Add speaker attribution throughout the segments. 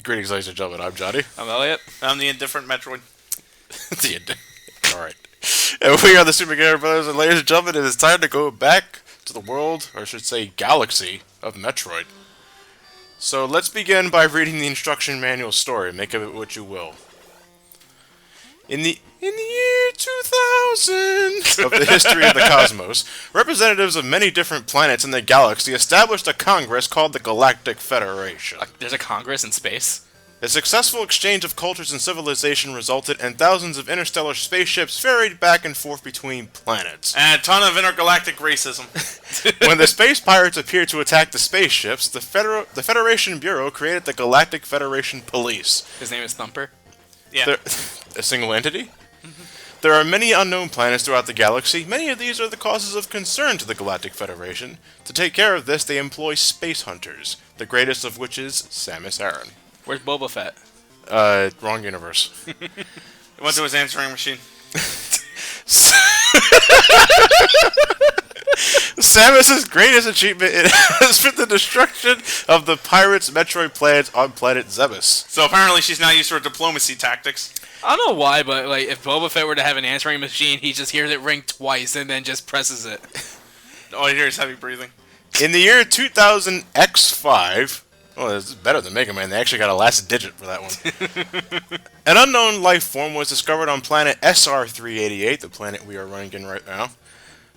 Speaker 1: Greetings, ladies and gentlemen. I'm Johnny.
Speaker 2: I'm Elliot.
Speaker 3: I'm the indifferent Metroid.
Speaker 1: All right. And we are the Super Gamer Brothers, and ladies and gentlemen, it is time to go back to the world, or I should say galaxy, of Metroid. So let's begin by reading the instruction manual story. Make of it what you will. In the year 2000 of the history of the cosmos, representatives of many different planets in the galaxy established a congress called the Galactic Federation.
Speaker 2: There's a congress in space?
Speaker 1: A successful exchange of cultures and civilization resulted, and thousands of interstellar spaceships ferried back and forth between planets.
Speaker 3: And a ton of intergalactic racism.
Speaker 1: When the space pirates appeared to attack the spaceships, the Federation Bureau created the Galactic Federation Police.
Speaker 2: His name is Thumper?
Speaker 3: Yeah.
Speaker 1: A single entity? There are many unknown planets throughout the galaxy. Many of these are the causes of concern to the Galactic Federation. To take care of this, they employ space hunters, the greatest of which is Samus Aran.
Speaker 2: Where's Boba Fett?
Speaker 1: Wrong universe.
Speaker 3: He went to his answering machine.
Speaker 1: Samus's greatest achievement has been the destruction of the pirates' Metroid plans on planet Zebes.
Speaker 3: So apparently she's now used to her diplomacy tactics.
Speaker 2: I don't know why, but like if Boba Fett were to have an answering machine, he just hears it ring twice and then just presses it.
Speaker 3: All you hear is heavy breathing.
Speaker 1: In the year 2000 X5, well, this is better than Mega Man. They actually got a last digit for that one. An unknown life form was discovered on planet SR388, the planet we are running in right now,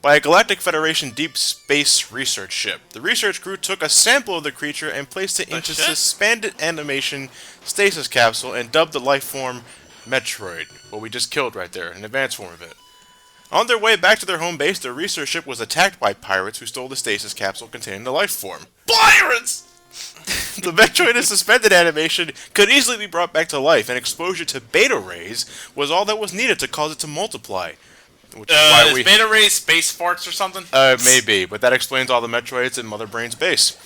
Speaker 1: by a Galactic Federation deep space research ship. The research crew took a sample of the creature and placed it into suspended animation stasis capsule and dubbed the life form Metroid, what we just killed right there, an advanced form of it. On their way back to their home base, the research ship was attacked by pirates who stole the stasis capsule containing the life form.
Speaker 3: Pirates!
Speaker 1: The Metroid in suspended animation could easily be brought back to life, and exposure to beta rays was all that was needed to cause it to multiply. Which is why
Speaker 3: is beta rays space farts or something?
Speaker 1: Maybe, but that explains all the Metroids in Mother Brain's base.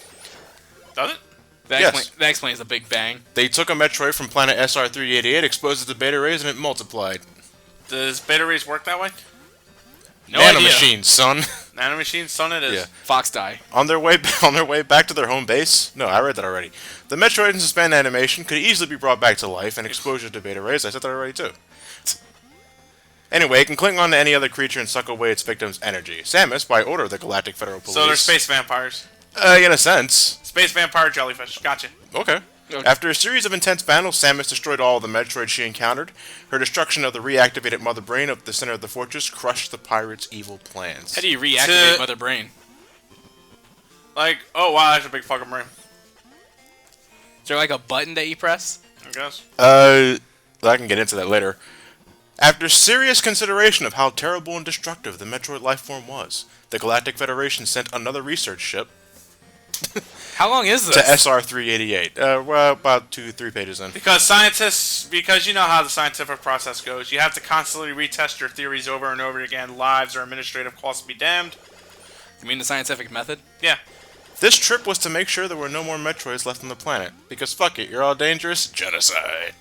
Speaker 3: Does it?
Speaker 1: Yes.
Speaker 2: That explains the Big Bang.
Speaker 1: They took a Metroid from planet SR388, exposed it to beta rays, and it multiplied.
Speaker 3: Does beta rays work that way?
Speaker 2: No
Speaker 1: Nanomachines, son.
Speaker 3: Nanomachine, son it is.
Speaker 1: Yeah.
Speaker 2: Fox die.
Speaker 1: On their way back to their home base? No, I read that already. The Metroid in suspended animation could easily be brought back to life, and exposure to beta rays. I said that already too. Anyway, it can cling on to any other creature and suck away its victim's energy. Samus, by order of the Galactic Federal Police.
Speaker 3: So they're space vampires.
Speaker 1: In a sense.
Speaker 3: Space vampire jellyfish. Gotcha.
Speaker 1: Okay. After a series of intense battles, Samus destroyed all of the Metroids she encountered. Her destruction of the reactivated Mother Brain of the center of the fortress crushed the pirates' evil plans.
Speaker 2: How do you reactivate Mother Brain?
Speaker 3: Like, oh wow, that's a big fucking brain.
Speaker 2: Is there like a button that you press?
Speaker 3: I guess.
Speaker 1: I can get into that later. After serious consideration of how terrible and destructive the Metroid life form was, the Galactic Federation sent another research ship
Speaker 2: How long is this?
Speaker 1: to SR388. Well, about 2-3 pages in.
Speaker 3: Because scientists, because you know how the scientific process goes, you have to constantly retest your theories over and over again. Lives or administrative costs be damned.
Speaker 2: You mean the scientific method?
Speaker 3: Yeah.
Speaker 1: This trip was to make sure there were no more Metroids left on the planet. Because fuck it, you're all dangerous. Genocide.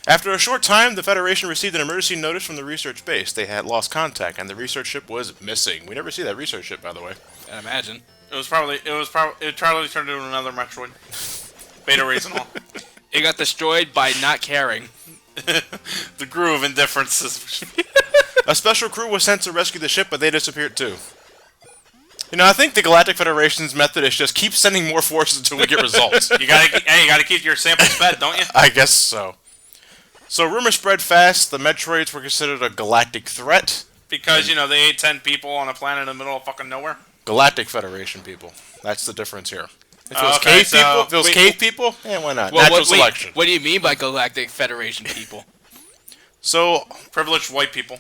Speaker 1: After a short time, the Federation received an emergency notice from the research base. They had lost contact, and the research ship was missing. We never see that research ship, by the way.
Speaker 2: I imagine.
Speaker 3: It probably turned into another Metroid. Beta rays and all.
Speaker 2: It got destroyed by not caring.
Speaker 3: The groove of indifference is...
Speaker 1: A special crew was sent to rescue the ship, but they disappeared too. You know, I think the Galactic Federation's method is just keep sending more forces until we get results.
Speaker 3: you gotta keep your samples fed, don't you?
Speaker 1: I guess so. So rumors spread fast. The Metroids were considered a galactic threat.
Speaker 3: Because, you know, they ate 10 people on a planet in the middle of fucking nowhere.
Speaker 1: Galactic Federation people. That's the difference here. If it was cave people, why not?
Speaker 2: Well,
Speaker 1: Natural selection.
Speaker 2: What do you mean by Galactic Federation people?
Speaker 1: So,
Speaker 3: Privileged white people.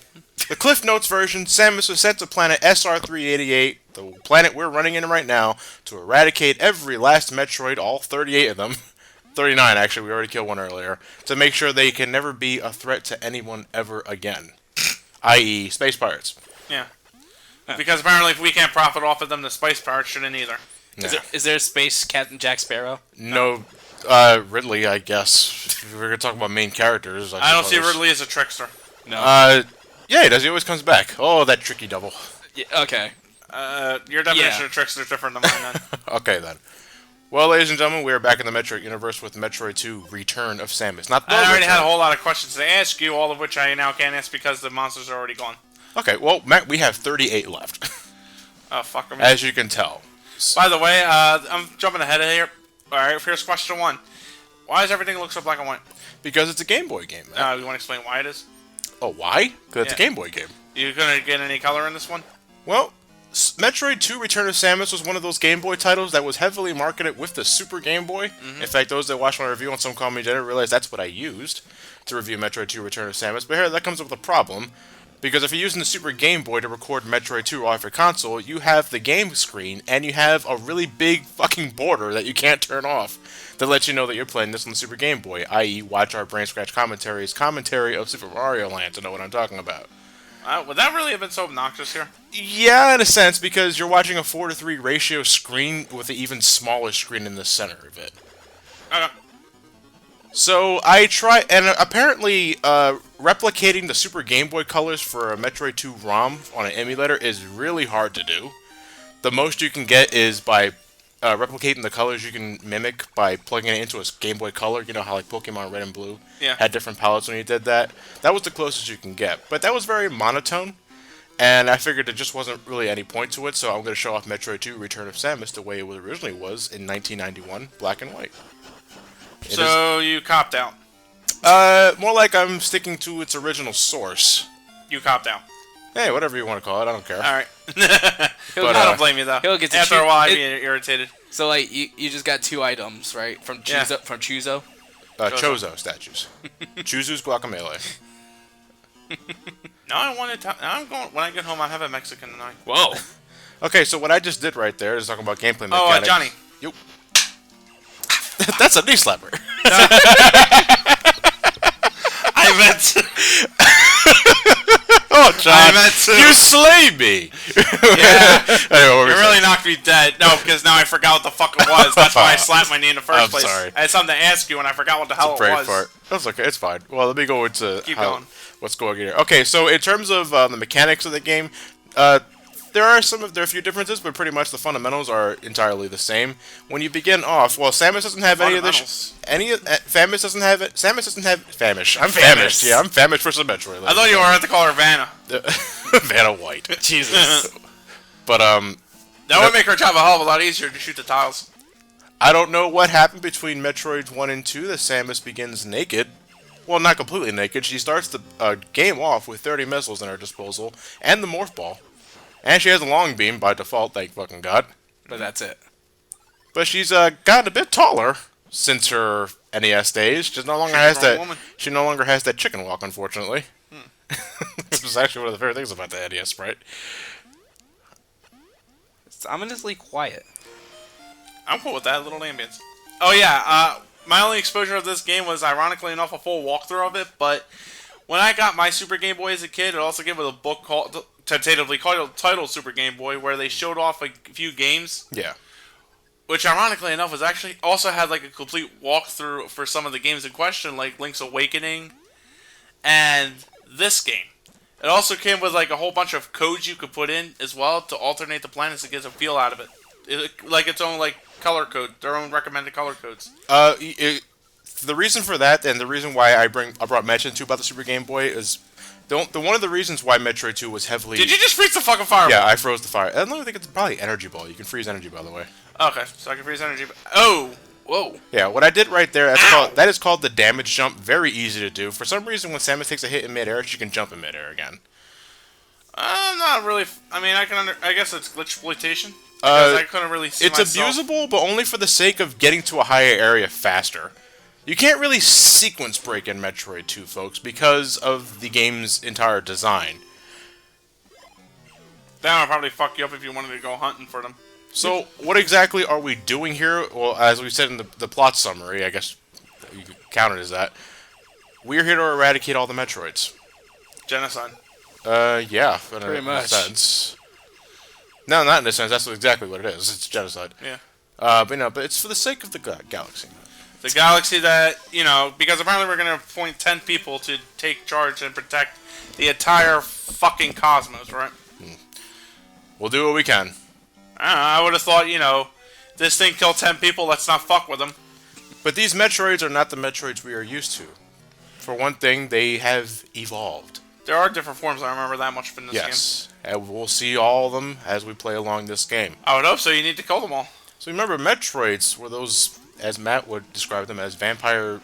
Speaker 1: the Cliff Notes version, Samus was sent to planet SR388, the planet we're running in right now, to eradicate every last Metroid, all 38 of them. 39, actually, we already killed one earlier, to make sure they can never be a threat to anyone ever again. I.e., space pirates.
Speaker 3: Yeah. Because apparently if we can't profit off of them, the space pirates shouldn't either.
Speaker 1: Nah.
Speaker 2: Is there a space Captain Jack Sparrow?
Speaker 1: No, Ridley, I guess. If we're going to talk about main characters,
Speaker 3: I don't see Ridley as a trickster.
Speaker 2: No.
Speaker 1: Yeah, he does. He always comes back. Oh, that tricky double.
Speaker 2: Yeah, okay.
Speaker 3: Your definition of trickster is different than mine, then.
Speaker 1: Okay, then. Well, ladies and gentlemen, we are back in the Metroid universe with Metroid 2 Return of Samus. Not the
Speaker 3: I already
Speaker 1: Return.
Speaker 3: had a whole lot of questions to ask you, all of which I now can't ask because the monsters are already gone.
Speaker 1: Okay, well, Matt, we have 38 left.
Speaker 3: Oh, fuck me.
Speaker 1: As you can tell.
Speaker 3: By the way, I'm jumping ahead of here. Alright, here's question 1. Why does everything look so black and white?
Speaker 1: Because it's a Game Boy game, man.
Speaker 3: You want to explain why it is?
Speaker 1: Oh, why? Because it's a
Speaker 3: Yeah.
Speaker 1: Game Boy game.
Speaker 3: You gonna get any color in this one?
Speaker 1: Well, Metroid 2 Return of Samus was one of those Game Boy titles that was heavily marketed with the Super Game Boy. In fact, those that watched my review on Some Call Me Jenna realize that's what I used to review Metroid 2 Return of Samus. But here, that comes up with a problem. Because if you're using the Super Game Boy to record Metroid 2 off your console, you have the game screen, and you have a really big fucking border that you can't turn off that lets you know that you're playing this on the Super Game Boy, i.e. watch our Brain Scratch commentaries, commentary of Super Mario Land to know what I'm talking about.
Speaker 3: Would that really have been so obnoxious here?
Speaker 1: Yeah, in a sense, because you're watching a 4:3 ratio screen with an even smaller screen in the center of it.
Speaker 3: Okay.
Speaker 1: So I try, and apparently replicating the Super Game Boy colors for a Metroid 2 ROM on an emulator is really hard to do. The most you can get is by replicating the colors you can mimic by plugging it into a Game Boy Color. You know how like Pokemon Red and Blue had different palettes when you did that? That was the closest you can get. But that was very monotone, and I figured there just wasn't really any point to it, so I'm going to show off Metroid 2 Return of Samus the way it originally was in 1991, black and white.
Speaker 3: So you copped out.
Speaker 1: More like I'm sticking to its original source.
Speaker 3: You copped out.
Speaker 1: Hey, whatever you want to call it, I don't care.
Speaker 3: Alright.
Speaker 1: But,
Speaker 3: I don't blame you, though.
Speaker 2: he'll get to
Speaker 3: After a
Speaker 2: choose-
Speaker 3: while, I'd
Speaker 2: it-
Speaker 3: be irritated.
Speaker 2: So like you just got 2 items, right? From Chuzo,
Speaker 3: Yeah.
Speaker 2: from Chuzo.
Speaker 1: Chozo statues. Chuzu's guacamole.
Speaker 3: Now I want to. Now I'm going. When I get home, I'll have a Mexican tonight.
Speaker 2: Whoa.
Speaker 1: Okay, so what I just did right there is talking about gameplay
Speaker 3: Oh,
Speaker 1: mechanics.
Speaker 3: Johnny.
Speaker 1: Yo. That's a knee slapper.
Speaker 3: I meant.
Speaker 1: Oh, John,
Speaker 3: I meant to.
Speaker 1: you slay me.
Speaker 3: Yeah.
Speaker 1: Anyway, what were
Speaker 3: You
Speaker 1: we
Speaker 3: really
Speaker 1: saying?
Speaker 3: knocked me dead. No, because now I forgot what the fuck it was. That's why I slapped my knee in the first
Speaker 1: I'm
Speaker 3: place.
Speaker 1: sorry.
Speaker 3: I had something to ask you, and I forgot what the hell it
Speaker 1: Brave
Speaker 3: was.
Speaker 1: fart. That's okay. It's fine. Well, let me go into
Speaker 3: Keep going.
Speaker 1: what's going on here. Okay, so in terms of the mechanics of the game, there are a few differences, but pretty much the fundamentals are entirely the same. When you begin off, well, Samus doesn't have any of this. Samus doesn't have it. Samus doesn't have famished. I'm famished. Yeah, I'm famished for some Metroid.
Speaker 3: I thought you were going to call her Vanna.
Speaker 1: Vanna White.
Speaker 3: Jesus.
Speaker 1: But
Speaker 3: That would make her job a hell of a lot easier to shoot the tiles.
Speaker 1: I don't know what happened between Metroids 1 and 2 that Samus begins naked. Well, not completely naked. She starts the game off with 30 missiles in her disposal and the Morph Ball. And she has a long beam by default, thank fucking God.
Speaker 2: But that's it.
Speaker 1: But she's gotten a bit taller since her NES days. She no longer has that.
Speaker 3: woman.
Speaker 1: She no longer has that chicken walk, unfortunately. This was actually one of the favorite things about the NES sprite.
Speaker 2: It's ominously quiet.
Speaker 3: I'm cool with that little ambience. Oh yeah, my only exposure of this game was ironically enough a full walkthrough of it, but when I got my Super Game Boy as a kid, it also came with a book called tentatively titled Super Game Boy, where they showed off a few games.
Speaker 1: Yeah.
Speaker 3: Which ironically enough was actually also had like a complete walkthrough for some of the games in question, like Link's Awakening and this game. It also came with like a whole bunch of codes you could put in as well to alternate the planets to get a feel out of it. Like its own like color code, their own recommended color codes.
Speaker 1: The reason for that, and the reason why I brought mention to about the Super Game Boy is one of the reasons why Metroid 2 was heavily.
Speaker 3: Did you just freeze the fucking fireball?
Speaker 1: Yeah, I froze the fire. I don't think it's probably energy ball. You can freeze energy, by the way.
Speaker 3: Okay, so I can freeze energy. Oh, whoa.
Speaker 1: Yeah, what I did right there, that is called the damage jump. Very easy to do. For some reason, when Samus takes a hit in midair, she can jump in midair again.
Speaker 3: Not really. I mean, I guess it's glitch exploitation. Because I couldn't really see
Speaker 1: It's
Speaker 3: myself.
Speaker 1: abusable, but only for the sake of getting to a higher area faster. You can't really sequence break in Metroid 2, folks, because of the game's entire design.
Speaker 3: That would probably fuck you up if you wanted to go hunting for them.
Speaker 1: So, what exactly are we doing here? Well, as we said in the plot summary, I guess you could count it as that. We're here to eradicate all the Metroids.
Speaker 3: Genocide.
Speaker 1: Yeah, in
Speaker 2: Pretty
Speaker 1: a
Speaker 2: much.
Speaker 1: sense. No, not in a sense. That's exactly what it is. It's genocide.
Speaker 3: Yeah.
Speaker 1: But it's for the sake of the galaxy.
Speaker 3: The galaxy that, because apparently we're going to appoint 10 people to take charge and protect the entire fucking cosmos, right?
Speaker 1: We'll do what we can.
Speaker 3: I would have thought, this thing killed 10 people, let's not fuck with them.
Speaker 1: But these Metroids are not the Metroids we are used to. For one thing, they have evolved.
Speaker 3: There are different forms, I remember that much from this game.
Speaker 1: Yes, and we'll see all of them as we play along this game.
Speaker 3: I would hope so, you need to kill them all.
Speaker 1: So remember, Metroids were those, as Matt would describe them, as vampire,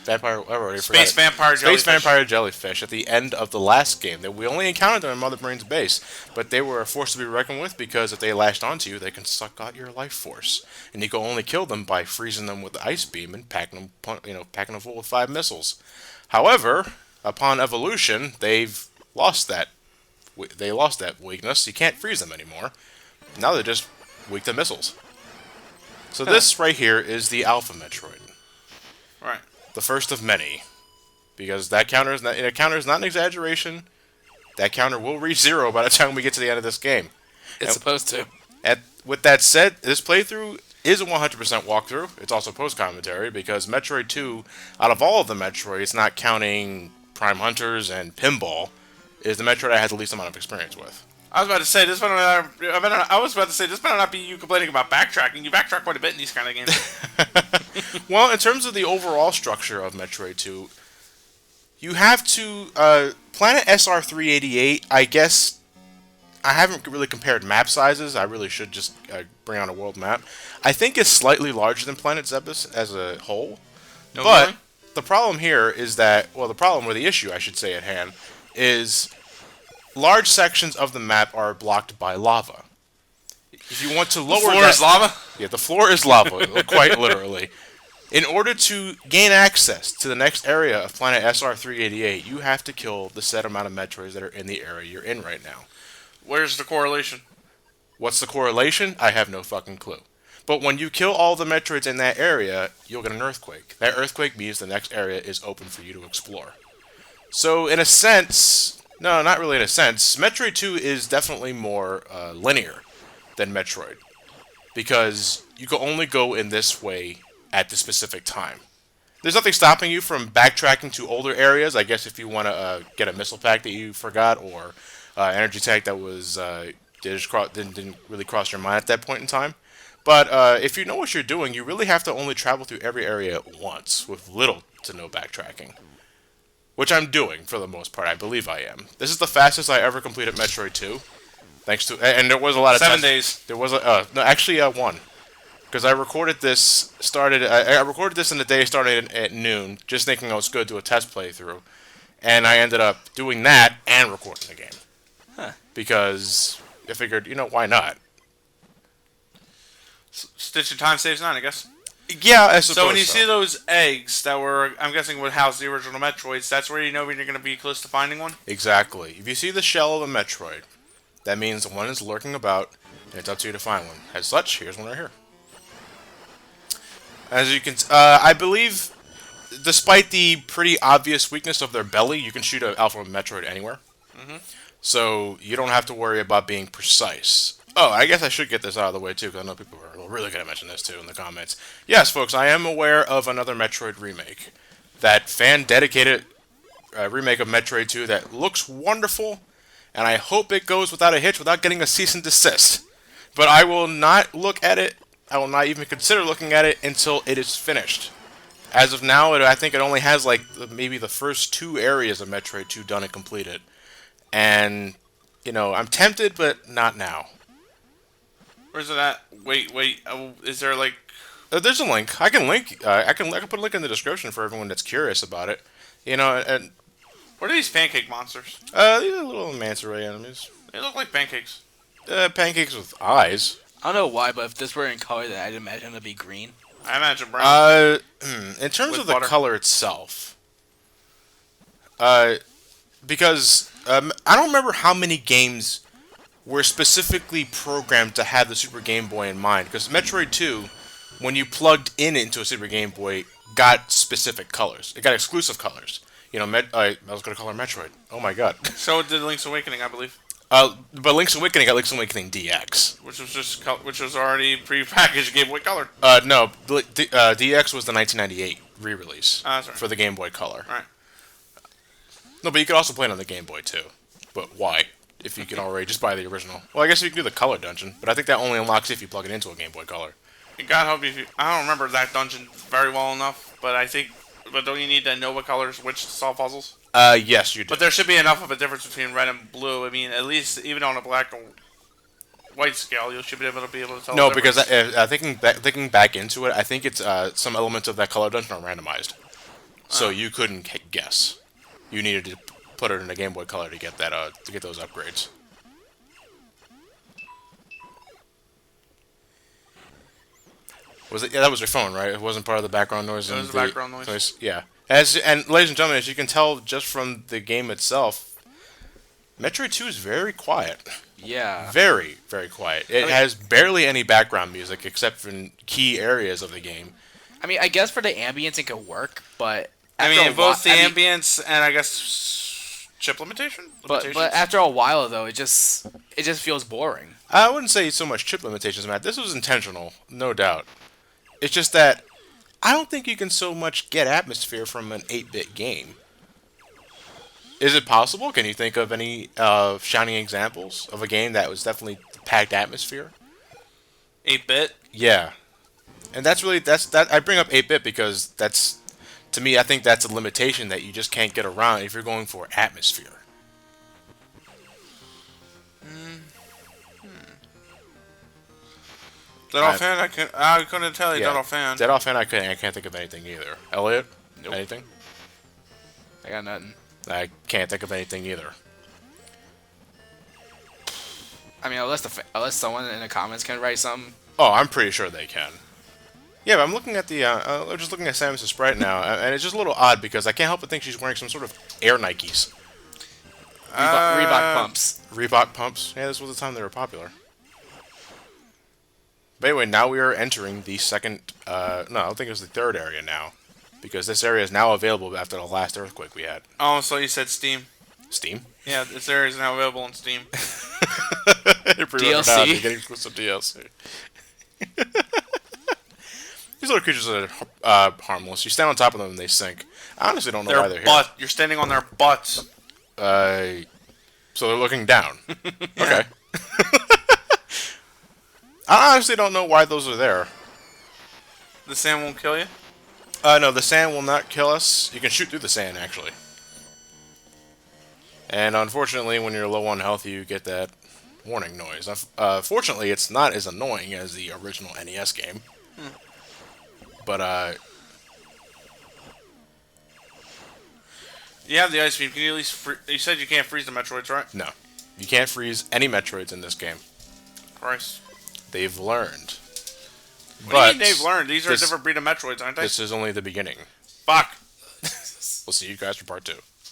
Speaker 1: whatever.
Speaker 3: Space vampire jellyfish.
Speaker 1: Space vampire jellyfish at the end of the last game. That we only encountered them in Mother Brain's base, but they were a force to be reckoned with because if they latched onto you, they can suck out your life force, and you can only kill them by freezing them with the ice beam and packing them full with 5 missiles. However, upon evolution, they've lost that. They lost that weakness. You can't freeze them anymore. Now they're just weak to missiles. So this right here is the Alpha Metroid.
Speaker 3: Right.
Speaker 1: The first of many. Because that counter is not an exaggeration. That counter will reach 0 by the time we get to the end of this game.
Speaker 2: It's supposed to.
Speaker 1: With that said, this playthrough is a 100% walkthrough. It's also post-commentary because Metroid 2, out of all of the Metroids, not counting Prime Hunters and Pinball, is the Metroid I had the least amount of experience with.
Speaker 3: I was about to say this better not be you complaining about backtracking. You backtrack quite a bit in these kind of games.
Speaker 1: Well, in terms of the overall structure of Metroid 2, you have to Planet SR388. I guess I haven't really compared map sizes. I really should just bring on a world map. I think it's slightly larger than Planet Zebus as a whole.
Speaker 3: No,
Speaker 1: but
Speaker 3: really?
Speaker 1: the problem here is that, well, the problem or the issue I should say at hand is large sections of the map are blocked by lava. If you want to lower
Speaker 3: the floor is lava?
Speaker 1: Yeah, the floor is lava, quite literally. In order to gain access to the next area of Planet SR388, you have to kill the set amount of Metroids that are in the area you're in right now.
Speaker 3: Where's the correlation?
Speaker 1: What's the correlation? I have no fucking clue. But when you kill all the Metroids in that area, you'll get an earthquake. That earthquake means the next area is open for you to explore. So, in a sense... No, not really in a sense. Metroid 2 is definitely more linear than Metroid. Because you can only go in this way at the specific time. There's nothing stopping you from backtracking to older areas. I guess if you want to get a missile pack that you forgot, or energy tank that was didn't really cross your mind at that point in time. But if you know what you're doing, you really have to only travel through every area at once, with little to no backtracking. Which I'm doing, for the most part. I believe I am. This is the fastest I ever completed Metroid 2. Thanks to... And there was a lot of...
Speaker 3: 7 days.
Speaker 1: There was a... no, actually, 1. Because I recorded this... I recorded this in the day starting at noon, just thinking I was going to do a test playthrough. And I ended up doing that and recording the game.
Speaker 2: Huh.
Speaker 1: Because I figured, why not?
Speaker 3: Stitch and time saves 9, I guess.
Speaker 1: Yeah, I suppose
Speaker 3: so. When you see those eggs that were, I'm guessing, would house the original Metroids, that's where you know when you're going to be close to finding one?
Speaker 1: Exactly. If you see the shell of a Metroid, that means one is lurking about, and it's up to you to find one. As such, here's one right here. As you can... I believe, despite the pretty obvious weakness of their belly, you can shoot an Alpha Metroid anywhere.
Speaker 3: Mm-hmm.
Speaker 1: So you don't have to worry about being precise. Oh, I guess I should get this out of the way, too, because I know people are really going to mention this, too, in the comments. Yes, folks, I am aware of another Metroid remake. That fan-dedicated remake of Metroid 2 that looks wonderful, and I hope it goes without a hitch without getting a cease and desist. But I will not look at it, I will not even consider looking at it until it is finished. As of now, I think it only has, maybe the first 2 areas of Metroid 2 done and completed. And, I'm tempted, but not now.
Speaker 3: Where's it at? Wait. Is there
Speaker 1: there's a link. I can link. I can put a link in the description for everyone that's curious about it. And
Speaker 3: what are these pancake monsters?
Speaker 1: These are little manta ray enemies.
Speaker 3: They look like pancakes.
Speaker 1: Pancakes with eyes.
Speaker 2: I don't know why, but if this were in color, then I'd imagine it'd be green.
Speaker 3: I imagine brown.
Speaker 1: In terms
Speaker 3: With
Speaker 1: of the
Speaker 3: butter.
Speaker 1: color itself, because I don't remember how many games were specifically programmed to have the Super Game Boy in mind. Because Metroid 2, when you plugged into a Super Game Boy, got specific colors. It got exclusive colors. I was going to call her Metroid. Oh my god.
Speaker 3: So did Link's Awakening, I believe.
Speaker 1: But Link's Awakening got Link's Awakening DX.
Speaker 3: Which was already pre-packaged Game Boy Color.
Speaker 1: No, DX was the 1998 re-release
Speaker 3: That's right.
Speaker 1: for the Game Boy Color.
Speaker 3: Right.
Speaker 1: No, but you could also play it on the Game Boy too. But why? if you can already just buy the original. Well, I guess you can do the color dungeon, but I think that only unlocks if you plug it into a Game Boy Color.
Speaker 3: God help you. I don't remember that dungeon very well enough, but I think. But don't you need the Nova Color Switch to solve puzzles?
Speaker 1: Yes, you do.
Speaker 3: But there should be enough of a difference between red and blue. I mean, at least even on a black and white scale, you should be able to tell.
Speaker 1: No,
Speaker 3: the
Speaker 1: because
Speaker 3: difference.
Speaker 1: thinking back into it, I think it's some elements of that color dungeon are randomized, so you couldn't guess. You needed to put it in a Game Boy Color to get that to get those upgrades. Was it? Yeah, that was your phone, right? It wasn't part of the background noise.
Speaker 3: It was the background noise.
Speaker 1: Yeah. And ladies and gentlemen, as you can tell just from the game itself, Metroid 2 is very quiet.
Speaker 2: Yeah.
Speaker 1: Very, very quiet. It has barely any background music except in key areas of the game.
Speaker 2: I mean, I guess for the ambience it could work, but
Speaker 3: I mean, both the ambience and I guess chip limitations.
Speaker 2: But after a while though, it just feels boring.
Speaker 1: I wouldn't say so much chip limitations, Matt. This was intentional, no doubt. It's just that I don't think you can so much get atmosphere from an 8-bit game. Is it possible? Can you think of any shining examples of a game that was definitely packed atmosphere?
Speaker 3: 8-bit?
Speaker 1: Yeah. And that's I bring up 8-bit because that's, to me, I think that's a limitation that you just can't get around if you're going for atmosphere.
Speaker 3: Dead offhand, I couldn't tell you. Dead offhand.
Speaker 1: Dead offhand, I can't think of anything either. Elliot,
Speaker 3: Nope.
Speaker 1: Anything?
Speaker 2: I got nothing.
Speaker 1: I can't think of anything either.
Speaker 2: I mean, unless someone in the comments can write something.
Speaker 1: Oh, I'm pretty sure they can. Yeah, but I'm looking at the. I'm just looking at Samus' sprite now, and it's just a little odd because I can't help but think she's wearing some sort of Air Nikes.
Speaker 2: Reebok pumps.
Speaker 1: Reebok pumps. Yeah, this was the time they were popular. But anyway, now we are entering the second. No, I don't think it was the third area now, because this area is now available after the last earthquake we had.
Speaker 3: Oh, so you said Steam.
Speaker 1: Steam?
Speaker 3: Yeah, this area is now available on Steam.
Speaker 2: DLC.
Speaker 1: You're getting exclusive DLC. These little creatures are harmless. You stand on top of them and they sink. I honestly don't know why they're here.
Speaker 3: You're standing on their butts.
Speaker 1: So they're looking down. Okay. I honestly don't know why those are there.
Speaker 3: The sand won't kill you?
Speaker 1: No, the sand will not kill us. You can shoot through the sand, actually. And unfortunately, when you're low on health, you get that warning noise. Fortunately, it's not as annoying as the original NES game. But,
Speaker 3: you have the ice beam. Can you at least you said you can't freeze the Metroids, right?
Speaker 1: no. You can't freeze any Metroids in this game.
Speaker 3: Christ.
Speaker 1: They've learned.
Speaker 3: What do you mean they've learned? These are a different breed of Metroids, aren't they?
Speaker 1: This is only the beginning.
Speaker 3: Fuck.
Speaker 1: We'll see you guys for part 2.